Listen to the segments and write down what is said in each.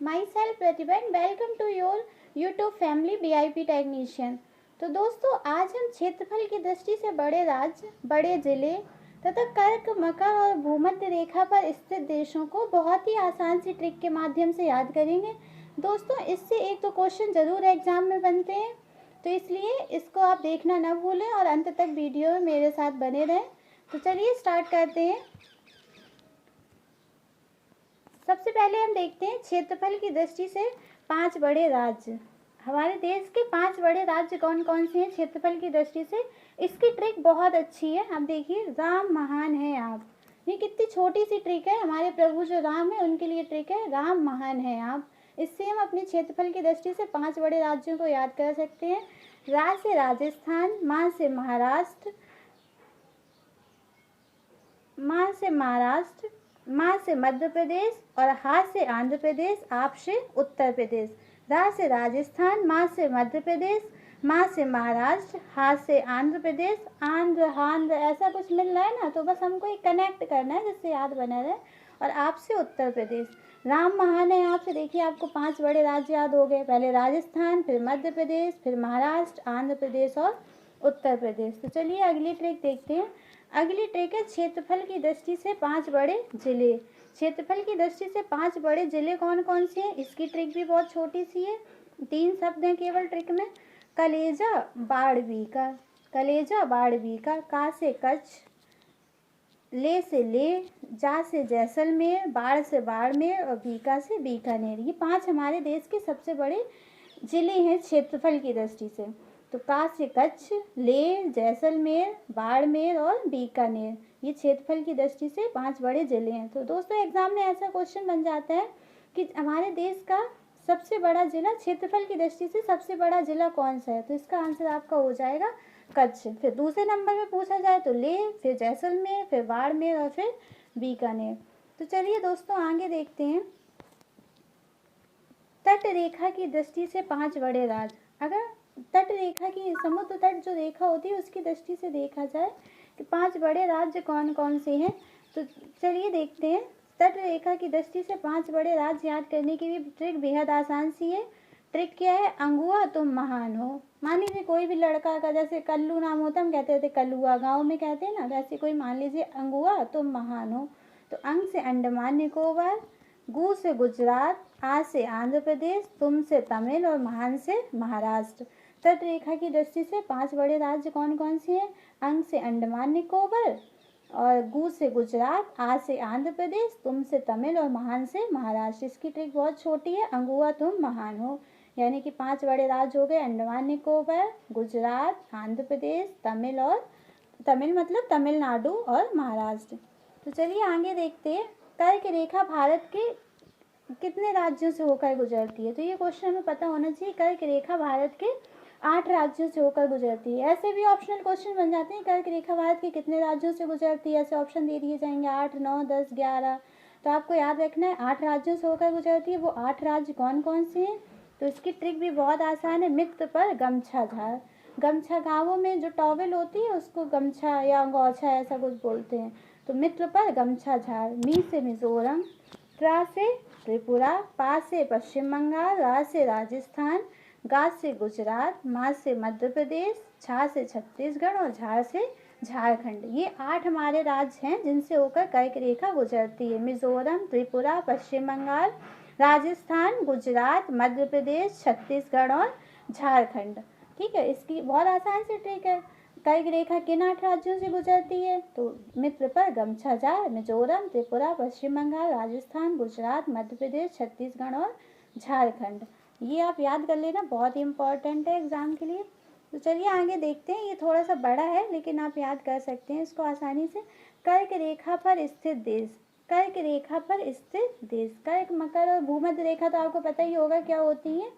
My self Pratibha and welcome to your YouTube family VIP technician. तो दोस्तों, आज हम क्षेत्रफल की दृष्टि से बड़े राज्य, बड़े जिले तथा कर्क, मकर और भूमध्य रेखा पर स्थित देशों को बहुत ही आसान सी ट्रिक के माध्यम से याद करेंगे। दोस्तों, इससे एक तो क्वेश्चन जरूर एग्जाम में बनते हैं, तो इसलिए इसको आप देखना ना भूलें और अंत तक वीडियो में मेरे साथ बने रहें। तो चलिए स्टार्ट करते हैं। सबसे पहले हम देखते हैं क्षेत्रफल की दृष्टि से 5 बड़े राज्य। हमारे देश के 5 बड़े राज्य कौन कौन से हैं क्षेत्रफल की दृष्टि से। इसकी ट्रिक बहुत अच्छी है। आप देखिए, राम महान है आप। ये कितनी छोटी सी ट्रिक है। हमारे प्रभु जो राम है उनके लिए ट्रिक है, राम महान है आप। इससे हम अपने क्षेत्रफल की दृष्टि से 5 बड़े राज्यों को याद कर सकते हैं। रा से राजस्थान, माँ से महाराष्ट्र, माँ से महाराष्ट्र, माँ से मध्य प्रदेश और हा से आंध्र प्रदेश, आप से उत्तर प्रदेश। रा से राजस्थान, माँ से मध्य प्रदेश, माँ से महाराष्ट्र, हा से आंध्र प्रदेश, आंध्र हांध्र ऐसा कुछ मिल रहा है ना, तो बस हमको एक कनेक्ट करना है जिससे याद बना रहे। और आप से उत्तर प्रदेश। राम महान है आपसे, देखिए आपको 5 बड़े राज्य याद हो गए। पहले राजस्थान, फिर मध्य प्रदेश, फिर महाराष्ट्र, आंध्र प्रदेश और उत्तर प्रदेश। तो चलिए अगली ट्रिक देखते हैं। अगली ट्रिक है क्षेत्रफल की दृष्टि से 5 बड़े जिले। क्षेत्रफल की दृष्टि से 5 बड़े जिले कौन कौन से हैं। इसकी ट्रिक भी बहुत छोटी सी है, 3 शब्द हैं केवल ट्रिक में। कलेजा बाड़वीका, कलेजा बाड़वीका, का से कच्छ, ले से ले, जा से जैसलमेर, बाढ़ से बाड़मेर और बीका से बीकानेर। ये 5 हमारे देश के सबसे बड़े जिले हैं क्षेत्रफल की दृष्टि से। तो का से कच्छ, ले, जैसलमेर, बाड़मेर और बीकानेर, ये क्षेत्रफल की दृष्टि से 5 बड़े जिले हैं। तो दोस्तों, एग्जाम में ऐसा क्वेश्चन बन जाता है कि हमारे देश का सबसे बड़ा जिला, क्षेत्रफल की दृष्टि से सबसे बड़ा जिला कौन सा है, तो इसका आंसर आपका हो जाएगा कच्छ। फिर दूसरे नंबर में पूछा जाए तो ले, फिर जैसलमेर, फिर बाड़मेर और फिर बीकानेर। तो चलिए दोस्तों आगे देखते हैं। तट रेखा की दृष्टि से 5 बड़े राज्य। अगर तट रेखा की, समुद्र तट जो रेखा होती है उसकी दृष्टि से देखा जाए कि 5 बड़े राज्य कौन कौन से हैं, तो चलिए देखते हैं। तट रेखा की दृष्टि से 5 बड़े राज्य याद करने की भी ट्रिक बेहद आसान सी है। ट्रिक क्या है, अंगुआ तुम महान हो। मान लीजिए कोई भी लड़का का, जैसे कल्लू नाम होता है, हम कहते थे कल्लुआ, गाँव में कहते हैं ना, वैसे कोई मान लीजिए अंगुआ तुम महान हो। तो अंग से अंडमान निकोबार, गु से गुजरात, आ से आंध्र प्रदेश, तुम से तमिल और महान से महाराष्ट्र। तट रेखा की दृष्टि से 5 बड़े राज्य कौन कौन से हैं। अंग से अंडमान निकोबार और गु से गुजरात, आ से आंध्र प्रदेश, तुम से तमिल और महान से महाराष्ट्र। इसकी ट्रिक बहुत छोटी है, अंगुआ तुम महान हो। यानी कि 5 बड़े राज्य हो गए, अंडमान निकोबार, गुजरात, आंध्र प्रदेश, तमिल और तमिल मतलब तमिलनाडु और महाराष्ट्र। तो चलिए आगे देखते हैं। कर्क रेखा भारत के कितने राज्यों से होकर गुजरती है, तो ये क्वेश्चन हमें पता होना चाहिए। कर्क रेखा भारत के 8 राज्यों से होकर गुजरती है। ऐसे भी ऑप्शनल क्वेश्चन बन जाते हैं, कर्क रेखा भारत के कितने राज्यों से गुजरती है, ऐसे ऑप्शन दे दिए जाएंगे 8, 9, 10, 11। तो आपको याद रखना है 8 राज्यों से होकर गुजरती है। वो 8 राज्य कौन कौन से हैं, तो इसकी ट्रिक भी बहुत आसान है। मित्र पर गमछा झाड़। गमछा, गाँवों में जो टॉवेल होती है उसको गमछा या गौछा ऐसा कुछ बोलते हैं। तो मित्र पर गमछा झाड़। मी से मिजोरम, त्रा से त्रिपुरा, पा से पश्चिम बंगाल, रा से राजस्थान, गा से गुजरात, मा से मध्य प्रदेश, छा से छत्तीसगढ़ और झार से झारखंड। ये 8 हमारे राज्य हैं जिनसे होकर कर्क रेखा गुजरती है। मिजोरम, त्रिपुरा, पश्चिम बंगाल, राजस्थान, गुजरात, मध्य प्रदेश, छत्तीसगढ़ और झारखंड। ठीक है, इसकी बहुत आसान सी ट्रिक है। कर्क रेखा किन 8 राज्यों से गुजरती है, तो मित्र पर गमछा झाड़, मिजोरम, त्रिपुरा, पश्चिम बंगाल, राजस्थान, गुजरात, मध्य प्रदेश, छत्तीसगढ़ और झारखंड। ये आप याद कर लेना, बहुत ही इंपॉर्टेंट है एग्जाम के लिए। तो चलिए आगे देखते हैं। ये थोड़ा सा बड़ा है लेकिन आप याद कर सकते हैं इसको आसानी से। कर्क रेखा पर स्थित देश। कर्क रेखा पर स्थित देश, कर्क, मकर और भूमध्य रेखा तो आपको पता ही होगा क्या होती है।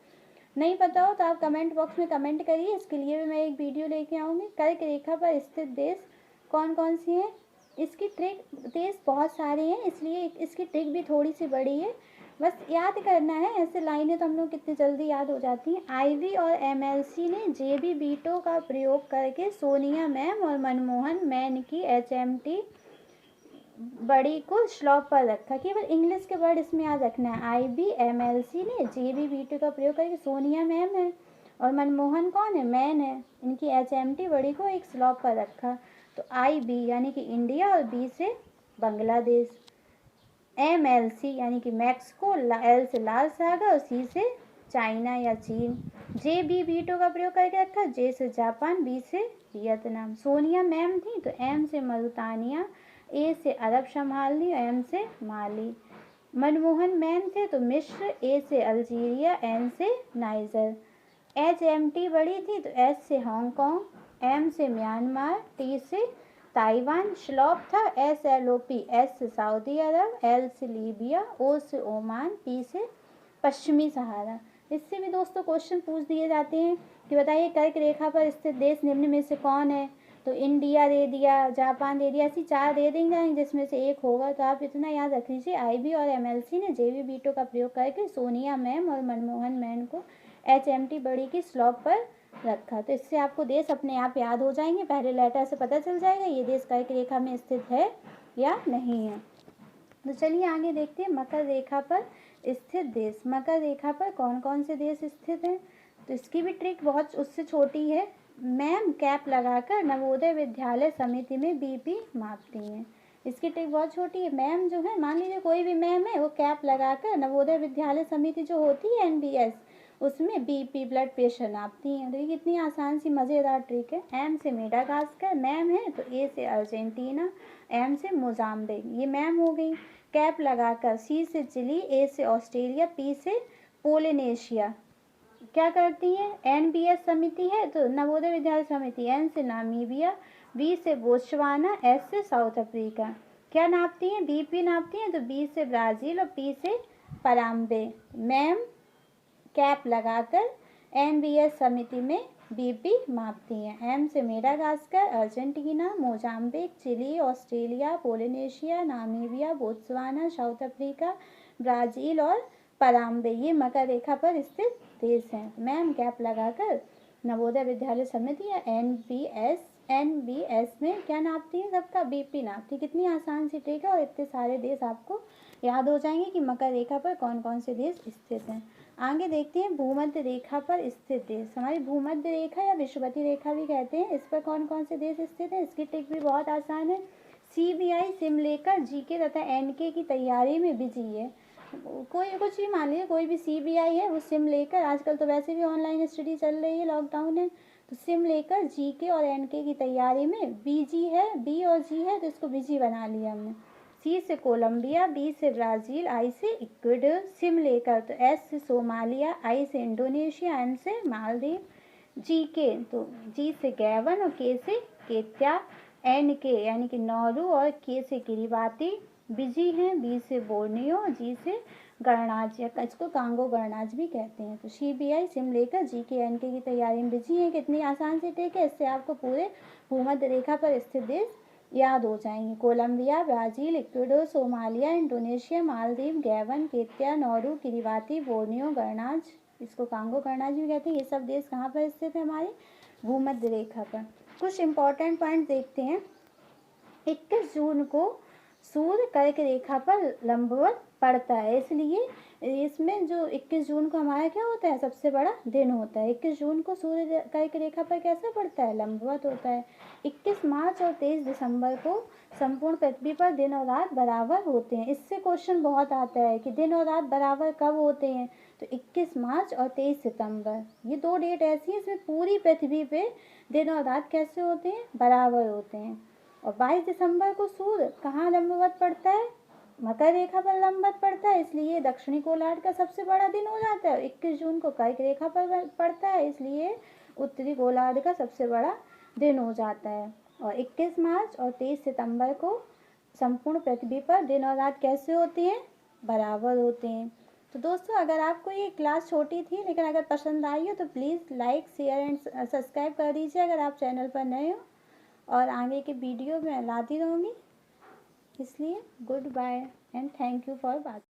नहीं पता हो तो आप कमेंट बॉक्स में कमेंट करिए, इसके लिए भी मैं एक वीडियो लेके आऊँगी। कर्क रेखा पर स्थित देश कौन कौन सी हैं। इसकी ट्रिक, देश बहुत सारे हैं इसलिए इसकी ट्रिक भी थोड़ी सी बड़ी है, बस याद करना है। ऐसे लाइनें तो हम लोग कितनी जल्दी याद हो जाती हैं। आईवी और एमएलसी ने जेबी बीटो का प्रयोग करके सोनिया मैम और मनमोहन मैन की एचएमटी बड़ी को श्लोक पर रखा। केवल इंग्लिश के वर्ड इसमें याद रखना है। IBMLC ने JBV2 का प्रयोग करके, सोनिया मैम है और मनमोहन कौन है, मैन है, इनकी HMT बड़ी को एक श्लोक पर रखा। तो IB यानी कि इंडिया और B से बांग्लादेश, MLC यानी कि मैक्सिको, L से लाल सागर और C से चाइना या चीन। JBV2 का प्रयोग करके रखा, J से जापान, B से वियतनाम। सोनिया मैम थी तो M से मरुतानिया, A से अरब संभाल ली, M से माली। मनमोहन मैन थे तो मिस्र, A से अल्जीरिया, N से नाइजर। HMT बड़ी थी तो S से हांगकांग, M से म्यांमार, T से ताइवान। श्लोक था SLOP, S से सऊदी अरब, L से लीबिया, O से ओमान, P से पश्चिमी सहारा। इससे भी दोस्तों क्वेश्चन पूछ दिए जाते हैं कि बताइए कर्क रेखा पर स्थित देश निम्न में से कौन है। तो इंडिया दे दिया, जापान दे दिया, ऐसी 4 दे देंगे जिसमें से एक होगा। तो आप इतना याद रख लीजिए, IB और MLC ने JBV2 का प्रयोग करके सोनिया मैम और मनमोहन मैन को HMT बड़ी की स्लॉप पर रखा। तो इससे आपको देश अपने आप याद हो जाएंगे, पहले लेटर से पता चल जाएगा ये देश कर्क रेखा में स्थित है या नहीं है। तो चलिए आगे देखते हैं मकर रेखा पर स्थित देश। मकर रेखा पर कौन कौन से देश स्थित हैं। तो इसकी भी ट्रिक बहुत उससे छोटी है। मैम कैप लगाकर नवोदय विद्यालय समिति में BP मापती हैं। इसकी ट्रिक बहुत छोटी है। मैम जो है, मान लीजिए कोई भी मैम है, वो कैप लगाकर नवोदय विद्यालय समिति जो होती है NBS, उसमें BP ब्लड प्रेशर नापती हैं। तो ये कितनी आसान सी मज़ेदार ट्रिक है। M से मेडागास्कर मैम है तो A से अर्जेंटीना, M से मोजाम्बिक, ये मैम हो गई। कैप लगाकर C से चिली, A से ऑस्ट्रेलिया, P से पोलिनेशिया। क्या करती है, NBS समिति है तो नवोदय विद्यालय समिति, N से नामीबिया, B से बोत्सवाना, S से साउथ अफ्रीका। क्या नापती हैं, BP नापती हैं तो B से ब्राज़ील और P से पराम्बे। मैम कैप लगाकर NBS समिति में BP मापती हैं। M से Madagascar, Argentina, Mozambique, Chile, Australia, Polynesia, Namibia, Botswana, South Africa, Brazil और पराम्बे, ये मकर रेखा पर स्थित देश हैं। मैम कैप लगाकर नवोदय विद्यालय समिति या NBS में क्या नापती है, सबका BP नापती है। कितनी आसान सी ट्रिक है और इतने सारे देश आपको याद हो जाएंगे कि मकर रेखा पर कौन कौन से देश स्थित हैं। आगे देखते हैं भूमध्य रेखा पर स्थित देश। हमारी भूमध्य रेखा या विषुवतीय रेखा भी कहते हैं, इस पर कौन कौन से देश स्थित हैं। इसकी ट्रिक भी बहुत आसान है। CBI सिम लेकर GK तथा NK की तैयारी में बिजी है। कोई कुछ भी मान लीजिए, कोई भी CBI है, वो सिम लेकर, आजकल तो वैसे भी ऑनलाइन स्टडी चल रही है, लॉकडाउन है, तो सिम लेकर GK और NK की तैयारी में बिजी है। B और G है तो इसको बिजी बना लिया हमने। C से कोलंबिया, B से ब्राज़ील, I से इक्वाडोर। सिम लेकर तो S से सोमालिया, I से इंडोनेशिया, M से मालदीव। GK तो G से गैबन और K से केत्या। NK यानी कि नौरू और K से किरिबाती बिजी हैं। B से बोर्नियो, G से गणराज्य, इसको कांगो गणराज्य भी कहते हैं। तो CBI सिम लेकर GK NK की तैयारी में बिजी है। कितनी आसान सी ट्रिक है, इससे आपको पूरे भूमध्य रेखा पर स्थित देश याद हो जाएंगे। Colombia, Brazil, Ecuador, Somalia, Indonesia, Maldives, Gabon, Kenya, Nauru, Kiribati, Borneo, गणराज्य, इसको कांगो गणराज्य भी कहते हैं। ये सब देश कहाँ पर स्थित है, हमारे भूमध्य रेखा पर। कुछ इंपॉर्टेंट पॉइंट देखते हैं। 21 जून को सूर्य कर्क रेखा पर लंबवत पड़ता है, इसलिए इसमें जो 21 जून को हमारा क्या होता है, सबसे बड़ा दिन होता है। 21 जून को सूर्य कर्क रेखा पर कैसा पड़ता है, लंबवत होता है। 21 मार्च और 23 दिसंबर को संपूर्ण पृथ्वी पर दिन और रात बराबर होते हैं। इससे क्वेश्चन बहुत आता है कि दिन और रात बराबर कब होते हैं, तो 21 मार्च और 23 सितंबर, ये 2 डेट ऐसी हैं इसमें पूरी पृथ्वी पे दिन और रात कैसे होते हैं, बराबर होते हैं। और 22 दिसंबर को सूर्य कहाँ लंबवत पड़ता है, मकर रेखा पर लंबवत पड़ता है, इसलिए दक्षिणी गोलार्ध का सबसे बड़ा दिन हो जाता है। 21 जून को कर्क रेखा पर पड़ता है, इसलिए उत्तरी गोलार्ध का सबसे बड़ा दिन हो जाता है। और 21 मार्च और 23 सितंबर को संपूर्ण पृथ्वी पर दिन और रात कैसे होते हैं, बराबर होते हैं। तो दोस्तों, अगर आपको ये क्लास छोटी थी लेकिन अगर पसंद आई हो तो please like, share and subscribe कर दीजिए अगर आप चैनल पर नए हो, और आगे के वीडियो मैं लाती रहूँगी। इसलिए good bye and thank you for watching.